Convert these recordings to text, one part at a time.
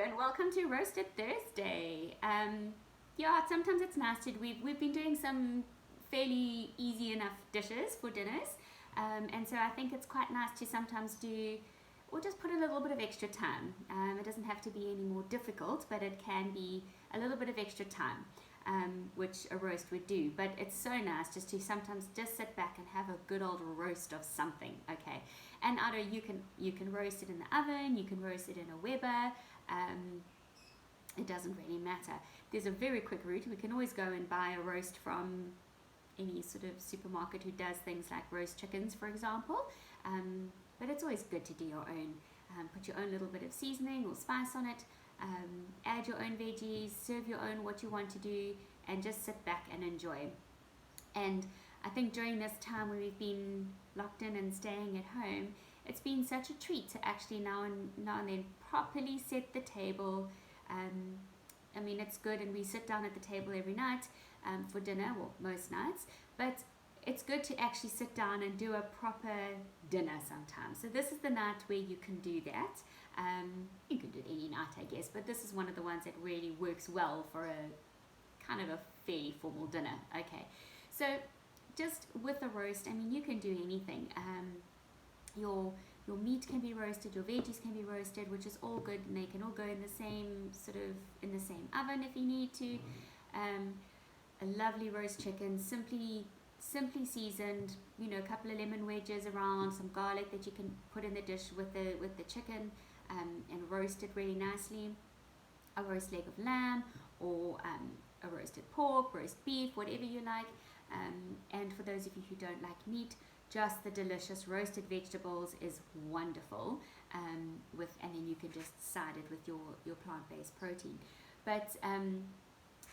and welcome to Roasted Thursday. Yeah, sometimes it's nice to, we've been doing some fairly easy enough dishes for dinners, and so I think it's quite nice to sometimes do, or just put a little bit of extra time. It doesn't have to be any more difficult, but it can be a little bit of extra time, which a roast would do. But it's so nice just to sometimes just sit back and have a good old roast of something, okay? And either you can roast it in the oven, you can roast it in a Weber. It doesn't really matter. There's a very quick route. We can always go and buy a roast from any sort of supermarket who does things like roast chickens, for example. But it's always good to do your own. Put your own little bit of seasoning or spice on it. Add your own veggies, serve your own what you want to do, and just sit back and enjoy. And I think during this time where we've been locked in and staying at home, it's been such a treat to actually now and then properly set the table. I mean, it's good, and we sit down at the table every night for dinner, well, most nights, but it's good to actually sit down and do a proper dinner sometimes. So this is the night where you can do that. You can do it any night, I guess, but this is one of the ones that really works well for a kind of a fairly formal dinner. Okay, so just with a roast, I mean, you can do anything. Your meat can be roasted, your veggies can be roasted, which is all good, and they can all go in the same oven if you need to. A lovely roast chicken, simply seasoned, you know, a couple of lemon wedges around, some garlic that you can put in the dish with the chicken, and roast it really nicely. A roast leg of lamb, or a roasted pork, roast beef, whatever you like. And for those of you who don't like meat, just the delicious roasted vegetables is wonderful. And then you can just side it with your plant-based protein. But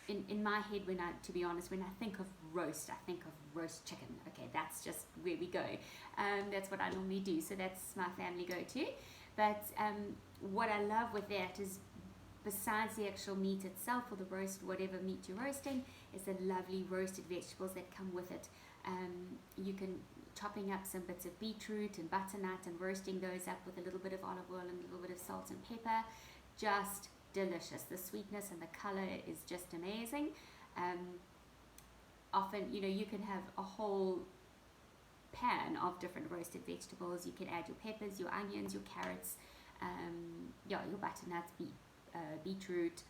in my head, to be honest, when I think of roast, I think of roast chicken. Okay, that's just where we go. That's what I normally do. So that's my family go-to. But what I love with that is, besides the actual meat itself, or the roast, whatever meat you're roasting, is the lovely roasted vegetables that come with it. You can chopping up some bits of beetroot and butternut and roasting those up with a little bit of olive oil and a little bit of salt and pepper. Just delicious. The sweetness and the color is just amazing. Often, you know, you can have a whole pan of different roasted vegetables. You can add your peppers, your onions, your carrots, your butternuts, beetroot,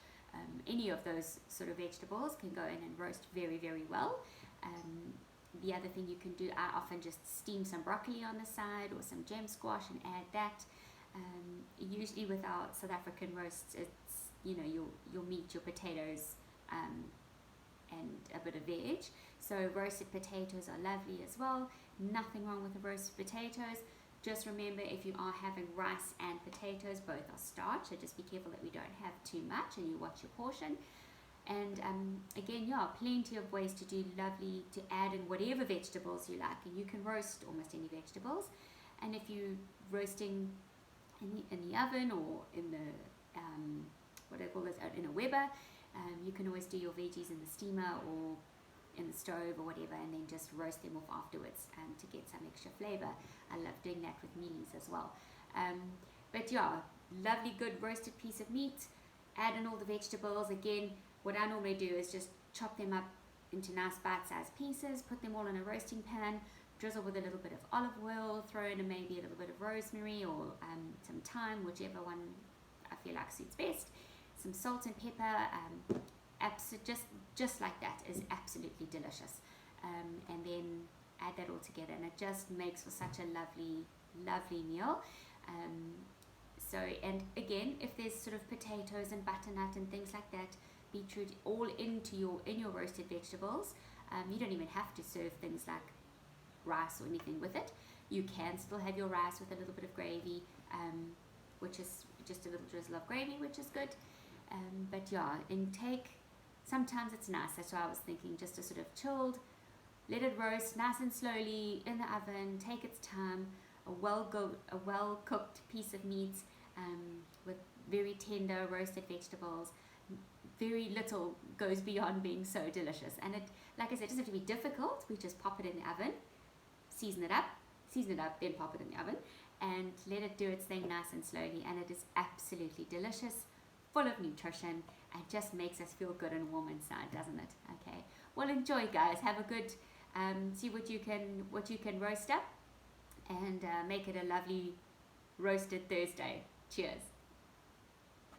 any of those sort of vegetables can go in and roast very, very well. The other thing you can do, I often just steam some broccoli on the side, or some gem squash, and add that. Usually with our South African roasts, it's, you know, your meat, your potatoes, and a bit of veg. So roasted potatoes are lovely as well. Nothing wrong with the roasted potatoes. Just remember, if you are having rice and potatoes, both are starch, so just be careful that we don't have too much, and you watch your portion. And again, yeah, plenty of ways to do lovely, to add in whatever vegetables you like, and you can roast almost any vegetables. And if you're roasting in the oven, or in the what do I call this, in a Weber, you can always do your veggies in the steamer or in the stove or whatever, and then just roast them off afterwards to get some extra flavor. I love doing that with mealies as well. But yeah, lovely good roasted piece of meat, add in all the vegetables. Again, what I normally do is just chop them up into nice bite-sized pieces, put them all in a roasting pan, drizzle with a little bit of olive oil, throw in maybe a little bit of rosemary, or some thyme, whichever one I feel like suits best, some salt and pepper. Just like that is absolutely delicious. And then add that all together, and it just makes for such a lovely meal. And again, if there's sort of potatoes and butternut and things like that, beetroot, all in your roasted vegetables, you don't even have to serve things like rice or anything with it. You can still have your rice with a little bit of gravy, which is just a little drizzle of gravy, which is good. But yeah, sometimes it's nice. That's why I was thinking, just a sort of chilled, let it roast nice and slowly in the oven, take its time. A well cooked piece of meat, with very tender roasted vegetables. Very little goes beyond being so delicious. And it, like I said, doesn't have to be difficult. We just pop it in the oven, season it up, then pop it in the oven, and let it do its thing nice and slowly. And it is absolutely delicious, full of nutrition, and just makes us feel good and warm inside, doesn't it? Okay. Well, enjoy, guys. Have a good, see what you can roast up, and make it a lovely roasted Thursday. Cheers.